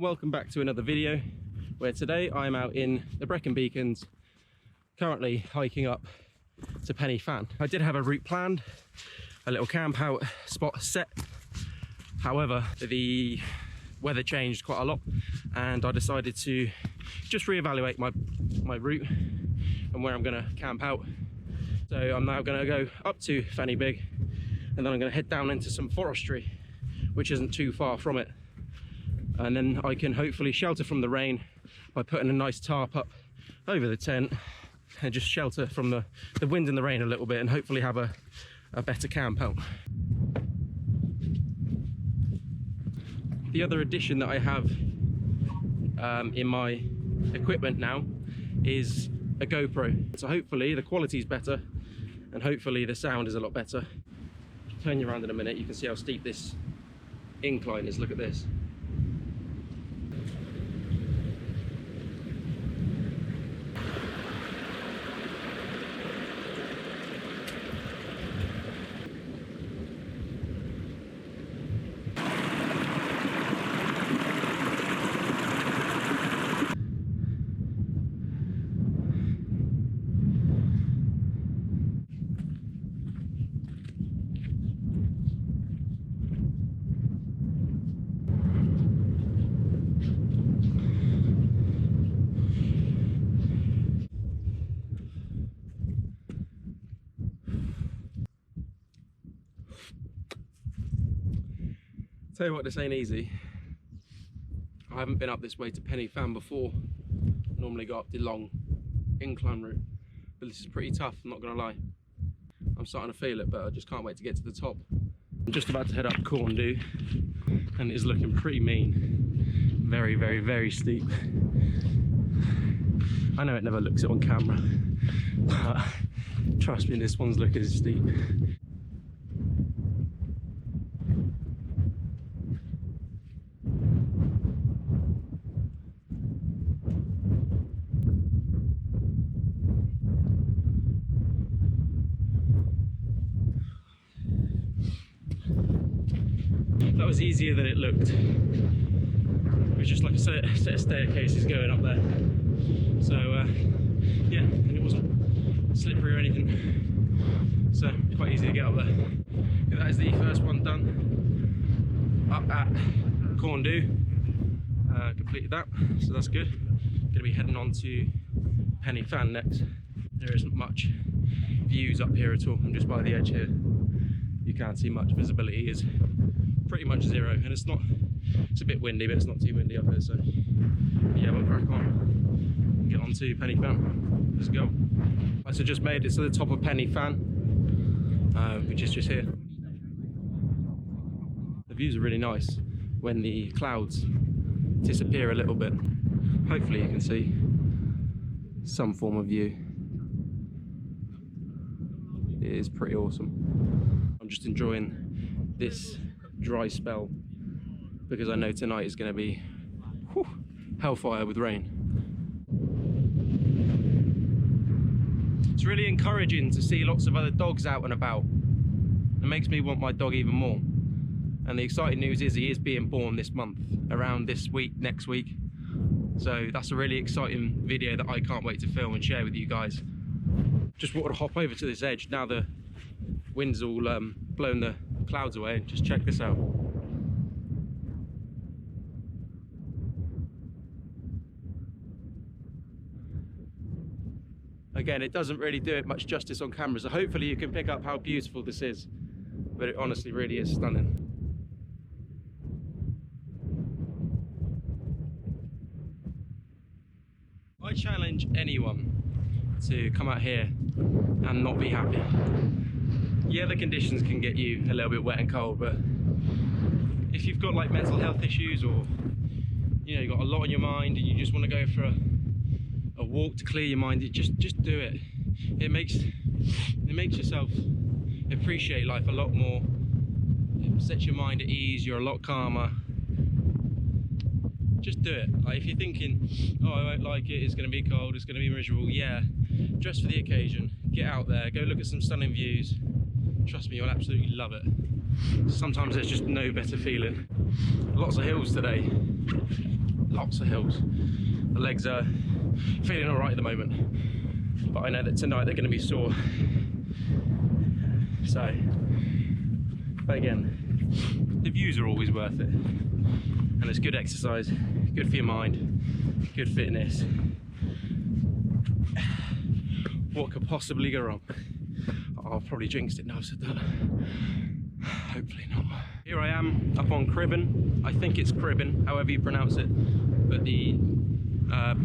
welcome back to another video where today I'm out in the Brecon Beacons, currently hiking up to Pen y Fan. I did have a route planned, a little camp out spot set. However, the weather changed quite a lot and I decided to just reevaluate my route and where I'm going to camp out. So I'm now going to go up to Fanny Big and then I'm going to head down into some forestry, which isn't too far from it. And then I can hopefully shelter from the rain by putting a nice tarp up over the tent and just shelter from the wind and the rain a little bit and hopefully have a better camp out. The other addition that I have in my equipment now is a GoPro. So hopefully the quality is better and hopefully the sound is a lot better. Turn you around in a minute, you can see how steep this incline is. Look at this. Tell you what, this ain't easy. I haven't been up this way to Pen y Fan before. I normally go up the long incline route, but this is pretty tough, I'm not gonna lie. I'm starting to feel it, but I just can't wait to get to the top. I'm just about to head up Corndoo, and it's looking pretty mean. Very, very, very steep. I know it never looks it on camera, but trust me, this one's looking steep. That was easier than it looked. It was just like a set of staircases going up there. So yeah, and it wasn't slippery or anything. So quite easy to get up there. Okay, that is the first one done. Up at Corndoo. Completed that, so that's good. Gonna be heading on to Pen y Fan next. There isn't much views up here at all. I'm just by the edge here. You can't see much. Visibility is pretty much zero, and it's a bit windy, but it's not too windy up here, so yeah, we'll crack on and get on to Pen y Fan. Let's go. Right, so just made it to the top of Pen y Fan, which is just here. The views are really nice when the clouds disappear a little bit. Hopefully you can see some form of view. It is pretty awesome. I'm just enjoying this dry spell because I know tonight is going to be hellfire with rain. It's really encouraging to see lots of other dogs out and about. It makes me want my dog even more. And the exciting news is he is being born this month, around this week, next week. So that's a really exciting video that I can't wait to film and share with you guys. Just wanted to hop over to this edge now the wind's all blown the clouds away, and just check this out. Again, it doesn't really do it much justice on camera, so hopefully you can pick up how beautiful this is, but it honestly really is stunning. I challenge anyone to come out here and not be happy. Yeah, the conditions can get you a little bit wet and cold, but if you've got like mental health issues, or you know, you've got a lot on your mind and you just want to go for a walk to clear your mind, just do it. It makes yourself appreciate life a lot more. It sets your mind at ease, you're a lot calmer. Just do it. Like, if you're thinking, oh, I won't like it, it's going to be cold, it's going to be miserable, yeah, dress for the occasion, get out there, go look at some stunning views. Trust me, you'll absolutely love it. Sometimes there's just no better feeling. Lots of hills today. lots of hills. The legs are feeling all right at the moment, but I know that tonight they're going to be sore. So, but again, the views are always worth it, and it's good exercise, good for your mind, good fitness. What could possibly go wrong? Oh, I've probably jinxed it now I've said that. Hopefully not. Here I am up on Cribyn. I think it's Cribyn, however you pronounce it. But the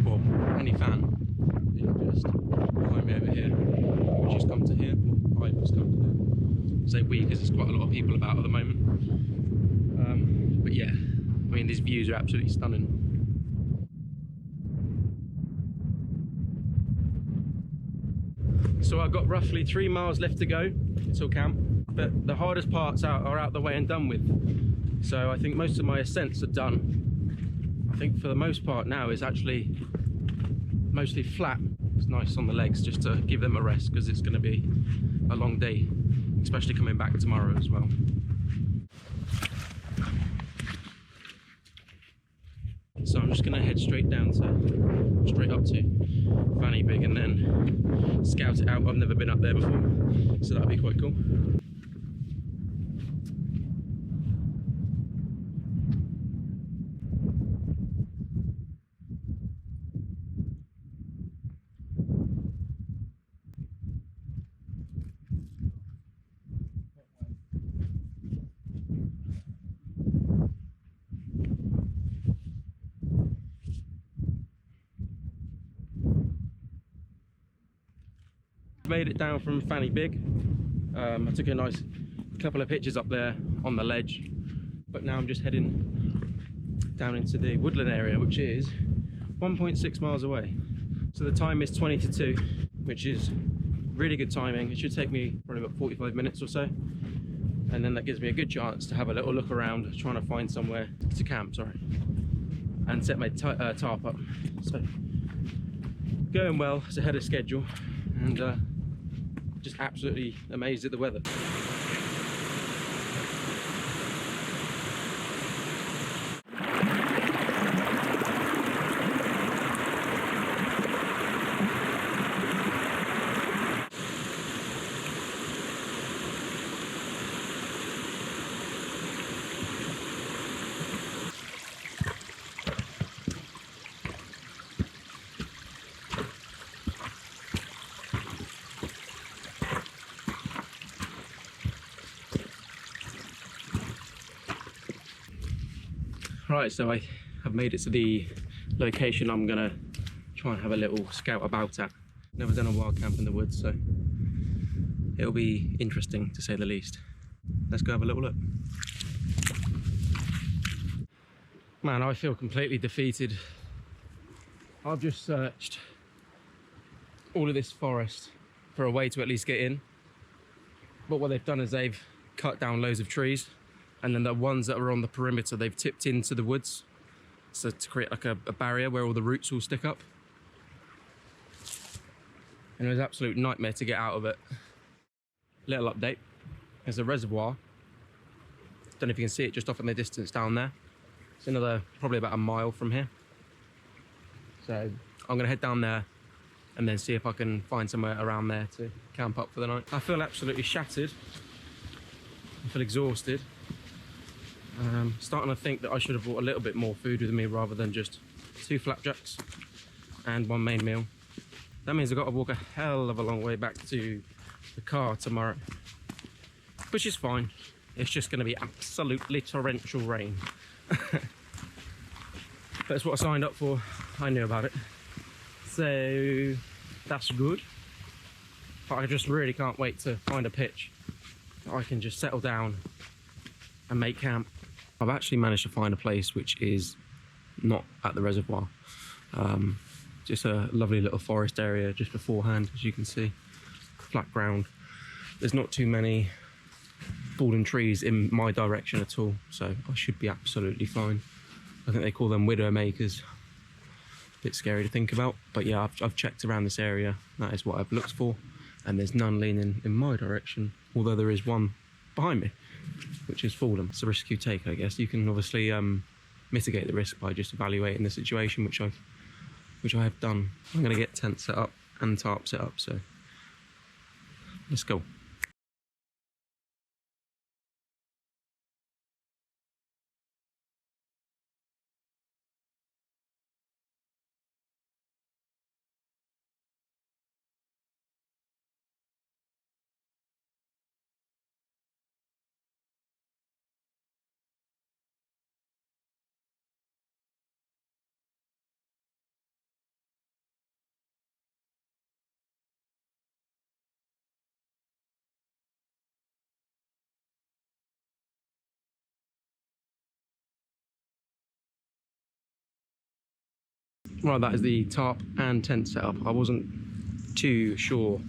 well, any fan just behind me over here. We just come to here. Well, I just come to here. I say we because there's quite a lot of people about at the moment. But yeah, I mean these views are absolutely stunning. So I've got roughly 3 miles left to go until camp, but the hardest parts are out the way and done with. So I think most of my ascents are done. I think for the most part now is actually mostly flat. It's nice on the legs just to give them a rest because it's going to be a long day, especially coming back tomorrow as well. So I'm just going to head straight up to Fanny Big and then scout it out. I've never been up there before, so that'll be quite cool. Made it down from Fanny Big. I took a nice couple of pictures up there on the ledge, but now I'm just heading down into the woodland area, which is 1.6 miles away. So the time is 20 to 2, which is really good timing. It should take me probably about 45 minutes or so, and then that gives me a good chance to have a little look around, trying to find somewhere to camp, and set my tarp up. So going well, it's ahead of schedule, and just absolutely amazed at the weather. Right, so I have made it to the location I'm gonna try and have a little scout about at. Never done a wild camp in the woods, so it'll be interesting to say the least. Let's go have a little look. Man, I feel completely defeated. I've just searched all of this forest for a way to at least get in, but what they've done is they've cut down loads of trees, and then the ones that are on the perimeter they've tipped into the woods, so to create like a barrier where all the roots will stick up. And it was an absolute nightmare to get out of it. Little update, there's a reservoir. Don't know if you can see it just off in the distance down there. It's another, probably about a mile from here. So I'm gonna head down there and then see if I can find somewhere around there to camp up for the night. I feel absolutely shattered. I feel exhausted. Starting to think that I should have brought a little bit more food with me rather than just 2 flapjacks and 1 main meal. That means I've got to walk a hell of a long way back to the car tomorrow, which is fine. It's just going to be absolutely torrential rain. But it's what I signed up for. I knew about it, so that's good. But I just really can't wait to find a pitch that I can just settle down and make camp. I've actually managed to find a place which is not at the reservoir. Just a lovely little forest area just beforehand, as you can see. Flat ground. There's not too many fallen trees in my direction at all, so I should be absolutely fine. I think they call them widow makers. A bit scary to think about, but yeah, I've checked around this area. That is what I've looked for, and there's none leaning in my direction, although there is one behind me, which is fallen. It's a risk you take, I guess. You can obviously mitigate the risk by just evaluating the situation, which I have done. I'm going to get tent set up and tarp set up, so let's go. Right, that is the tarp and tent setup. I wasn't too sure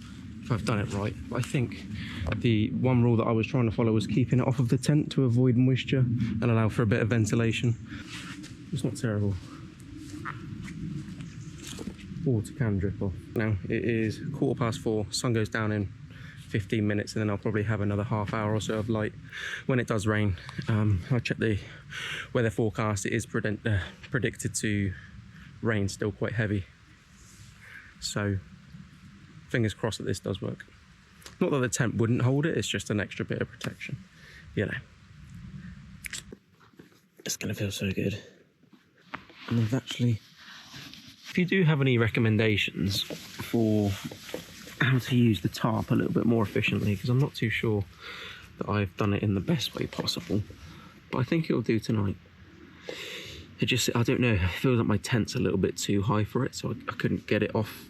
if I've done it right, but I think the one rule that I was trying to follow was keeping it off of the tent to avoid moisture and allow for a bit of ventilation. It's not terrible. Water can drip off. Now it is 4:15, sun goes down in 15 minutes, and then I'll probably have another half hour or so of light when it does rain. I checked the weather forecast. It is predicted to rain still quite heavy, so fingers crossed that this does work. Not that the tent wouldn't hold it, it's just an extra bit of protection, you know. It's gonna feel so good. And I've actually, if you do have any recommendations for how to use the tarp a little bit more efficiently, because I'm not too sure that I've done it in the best way possible, but I think it'll do tonight. It just, I don't know, it feels like my tent's a little bit too high for it, so I couldn't get it off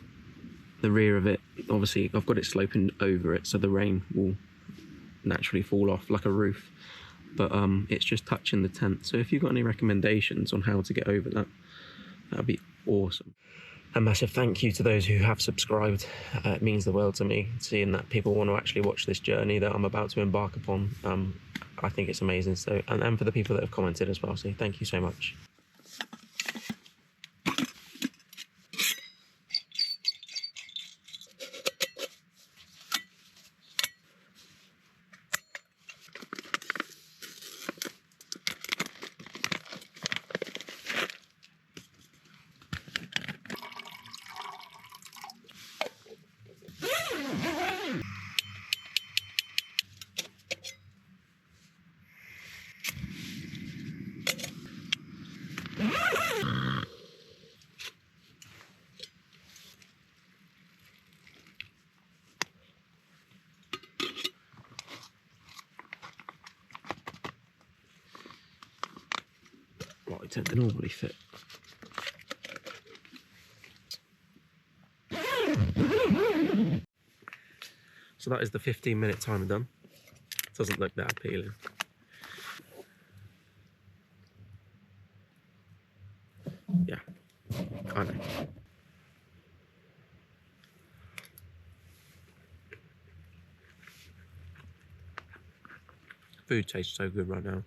the rear of it. Obviously, I've got it sloping over it, so the rain will naturally fall off like a roof. But it's just touching the tent. So if you've got any recommendations on how to get over that, that'd be awesome. A massive thank you to those who have subscribed. It means the world to me, seeing that people want to actually watch this journey that I'm about to embark upon. I think it's amazing. So, and for the people that have commented as well, so thank you so much. What I tend to normally fit. So that is the 15-minute timer done. Doesn't look that appealing. Yeah, I know. Food tastes so good right now.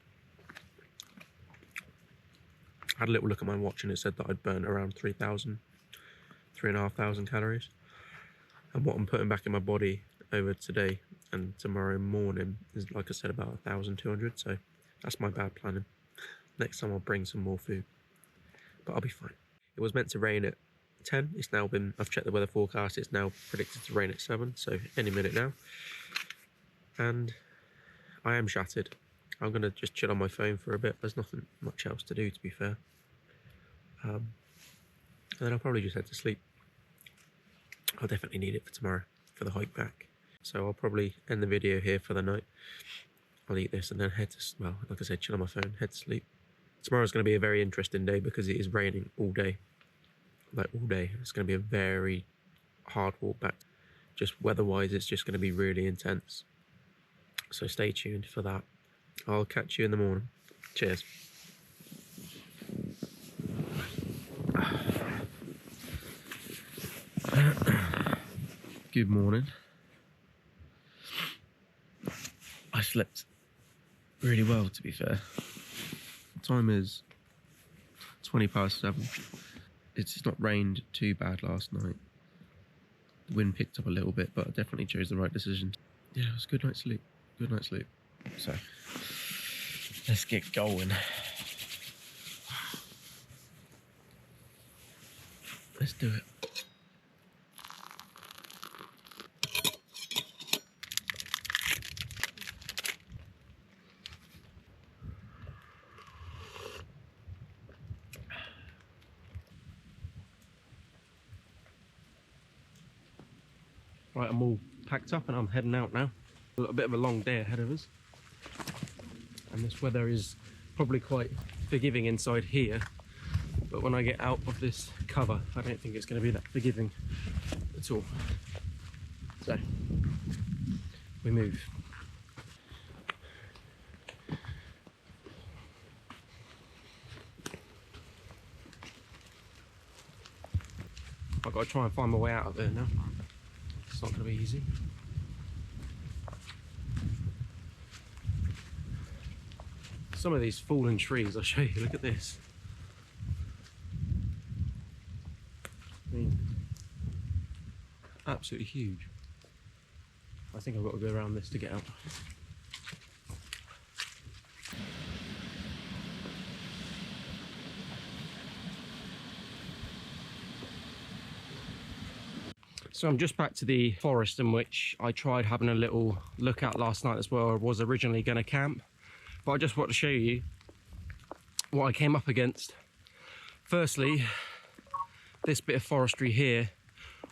I had a little look at my watch and it said that I'd burnt around 3,500 calories. And what I'm putting back in my body over today and tomorrow morning is, like I said, about 1,200. So that's my bad planning. Next time I'll bring some more food, but I'll be fine. It was meant to rain at 10. It's now been, I've checked the weather forecast, it's now predicted to rain at 7. So any minute now. And I am shattered. I'm going to just chill on my phone for a bit. There's nothing much else to do, to be fair. And then I'll probably just head to sleep. I'll definitely need it for tomorrow, for the hike back. So I'll probably end the video here for the night. I'll eat this and then head to, well, like I said, chill on my phone, head to sleep. Tomorrow's going to be a very interesting day because it is raining all day. Like all day. It's going to be a very hard walk back. Just weather-wise, it's just going to be really intense. So stay tuned for that. I'll catch you in the morning. Cheers. Good morning. I slept really well, to be fair. The time is 7:20. It's not rained too bad last night. The wind picked up a little bit, but I definitely chose the right decision. Yeah, it was a good night's sleep. Good night's sleep. So, let's get going. Let's do it. Right, I'm all packed up and I'm heading out now. A little bit of a long day ahead of us. And this weather is probably quite forgiving inside here. But when I get out of this cover, I don't think it's going to be that forgiving at all. So, we move. I've got to try and find my way out of there now. It's not going to be easy. Some of these fallen trees, I'll show you, look at this. I mean, absolutely huge. I think I've got to go around this to get out. So I'm just back to the forest in which I tried having a little look at last night as well. I was originally going to camp, but I just want to show you what I came up against. Firstly, this bit of forestry here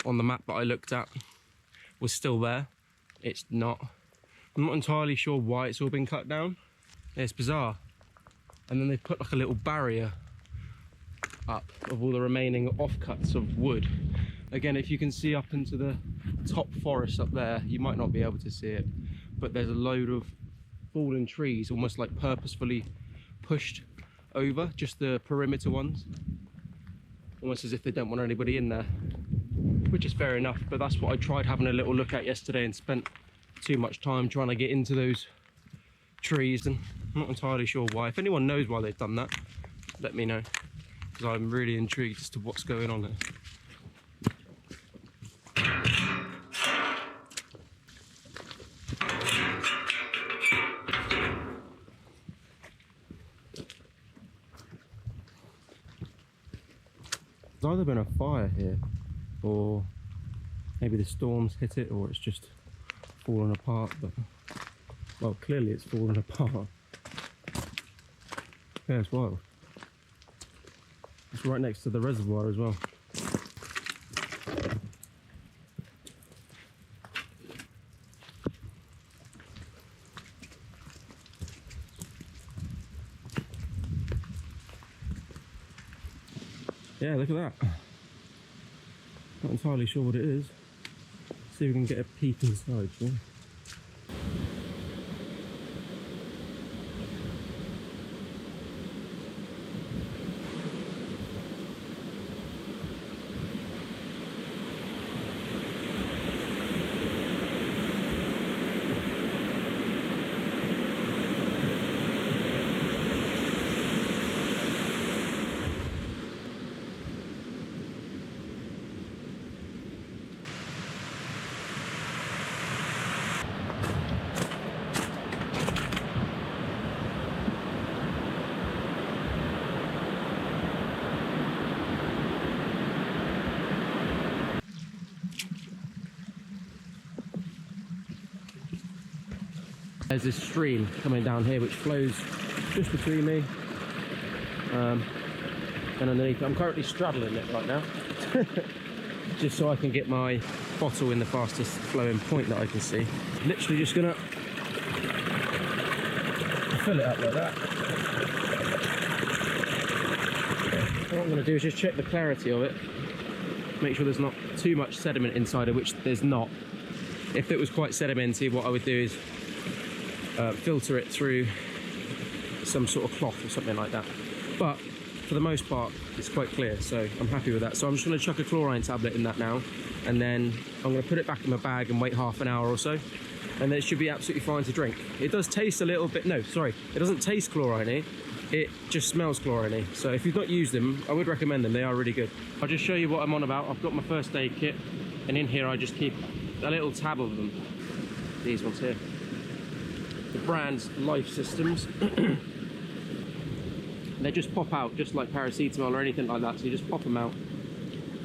on the map that I looked at was still there. It's not. I'm not entirely sure why it's all been cut down. It's bizarre. And then they've put like a little barrier up of all the remaining offcuts of wood. Again, if you can see up into the top forest up there, you might not be able to see it, but there's a load of fallen trees, almost like purposefully pushed over, just the perimeter ones, almost as if they don't want anybody in there, which is fair enough. But that's what I tried having a little look at yesterday and spent too much time trying to get into those trees, and I'm not entirely sure why. If anyone knows why they've done that, let me know, because I'm really intrigued as to what's going on there. There's either been a fire here, or maybe the storm's hit it, or it's just fallen apart. But well, clearly it's fallen apart. Yeah, it's wild. It's right next to the reservoir as well. Yeah, look at that. Not entirely sure what it is. See if we can get a peek inside, shall we? There's this stream coming down here which flows just between me and underneath. I'm currently straddling it right now just so I can get my bottle in the fastest flowing point that I can see. Literally just gonna fill it up like that. What I'm gonna do is just check the clarity of it, make sure there's not too much sediment inside it, which there's not. If it was quite sedimenty, what I would do is filter it through some sort of cloth or something like that. But for the most part, it's quite clear, so I'm happy with that. So I'm just going to chuck a chlorine tablet in that now, and then I'm going to put it back in my bag and wait half an hour or so, and then it should be absolutely fine to drink. It does taste a little bit, no, sorry, it doesn't taste chlorine-y, it just smells chlorine-y. So if you've not used them, I would recommend them, they are really good. I'll just show you what I'm on about. I've got my first aid kit, and in here I just keep a little tab of them. These ones here. The brand's Life Systems. They just pop out just like paracetamol or anything like that, so you just pop them out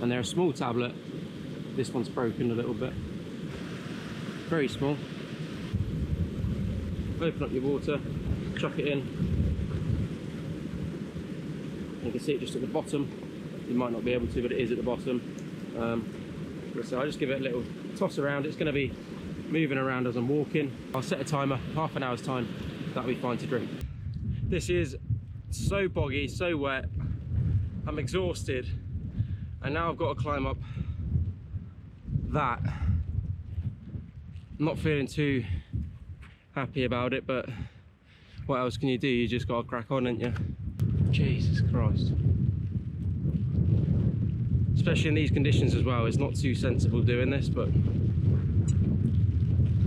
and they're a small tablet. This one's broken a little bit, very small. Open up your water, chuck it in. You can see it just at the bottom. You might not be able to, but it is at the bottom. So I just give it a little toss around. It's going to be moving around as I'm walking. I'll set a timer, half an hour's time. That'll be fine to drink. This is so boggy, so wet. I'm exhausted, and now I've got to climb up that. I'm not feeling too happy about it, but what else can you do? You just got to crack on, ain't you? Jesus Christ. Especially in these conditions as well, it's not too sensible doing this, but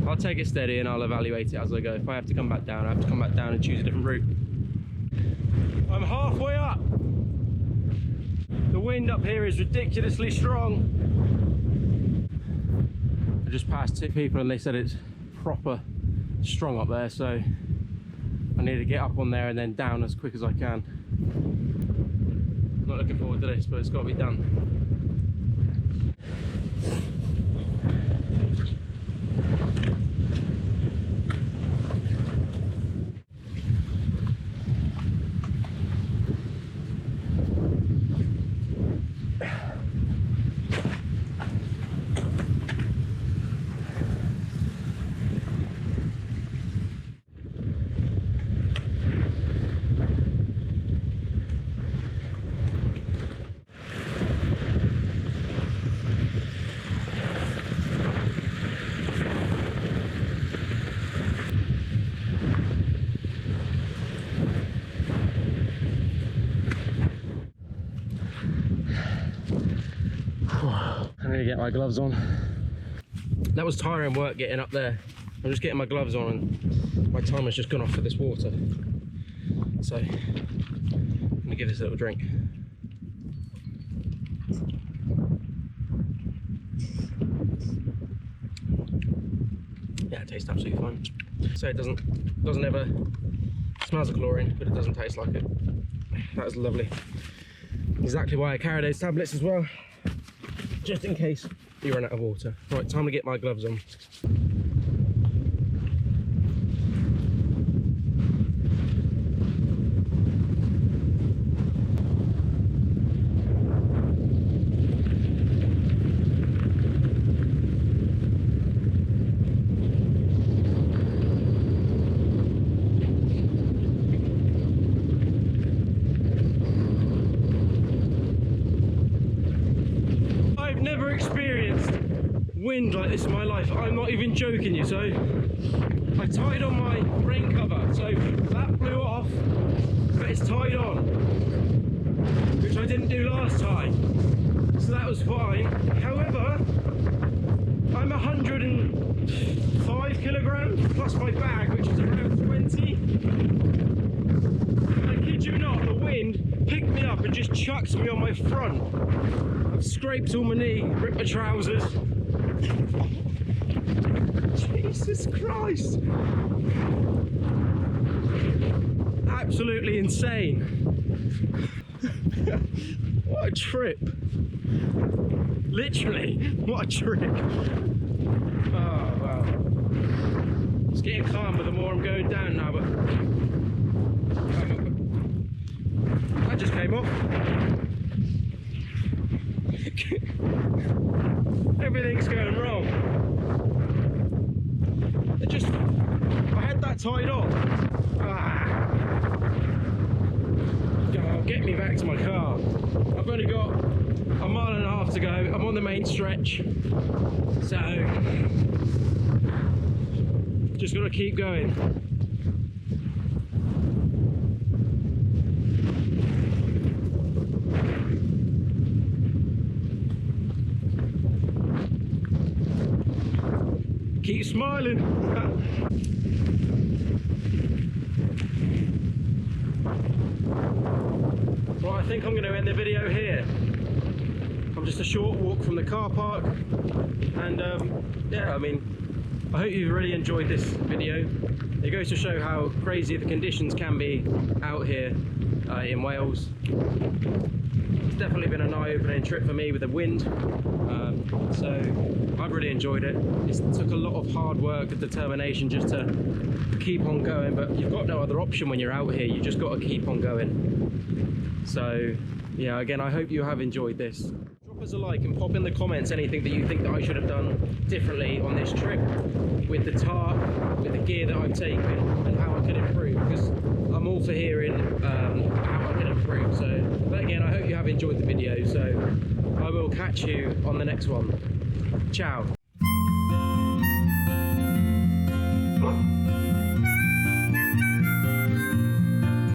I'll take it steady and I'll evaluate it as I go. If I have to come back down, I have to come back down and choose a different route. I'm halfway up. The wind up here is ridiculously strong. I just passed 2 people and they said it's proper strong up there, so I need to get up on there and then down as quick as I can. I'm not looking forward to this, but it's got to be done. I need to get my gloves on. That was tiring work getting up there. I'm just getting my gloves on and my timer's just gone off for this water. So I'm gonna give this a little drink. Yeah, it tastes absolutely fine. So it doesn't ever, it smells of chlorine, but it doesn't taste like it. That was lovely. Exactly why I carry those tablets as well, just in case you run out of water. Right, time to get my gloves on. Never experienced wind like this in my life. I'm not even joking you. So I tied on my rain cover, so that blew off, but it's tied on, which I didn't do last time, so that was fine. However, I'm 105 kilograms plus my bag, which is around 20. I kid you not, the wind picked me up and just chucked me on my front. I've scraped all my knee, ripped my trousers. Jesus Christ! Absolutely insane. What a trip. Literally, what a trip. Oh wow. It's getting calmer the more I'm going down now, but that just came off. Everything's going wrong. I had that tied off. God, get me back to my car. I've only got a mile and a half to go. I'm on the main stretch, so just got to keep going. Keep smiling. Right, I think I'm going to end the video here. I'm just a short walk from the car park, and yeah, I mean, I hope you really enjoyed this video. It goes to show how crazy the conditions can be out here in Wales. It's definitely been an eye-opening trip for me with the wind. So I've really enjoyed it. It took a lot of hard work and determination just to keep on going, but you've got no other option when you're out here. You just got to keep on going. So yeah, again, I hope you have enjoyed this. Drop us a like and pop in the comments anything that you think that I should have done differently on this trip with the tarp, with the gear that I've taken, and how I could improve, because I'm all for hearing how I can improve. So, but again, I hope you have enjoyed the video, so I will catch you on the next one. Ciao.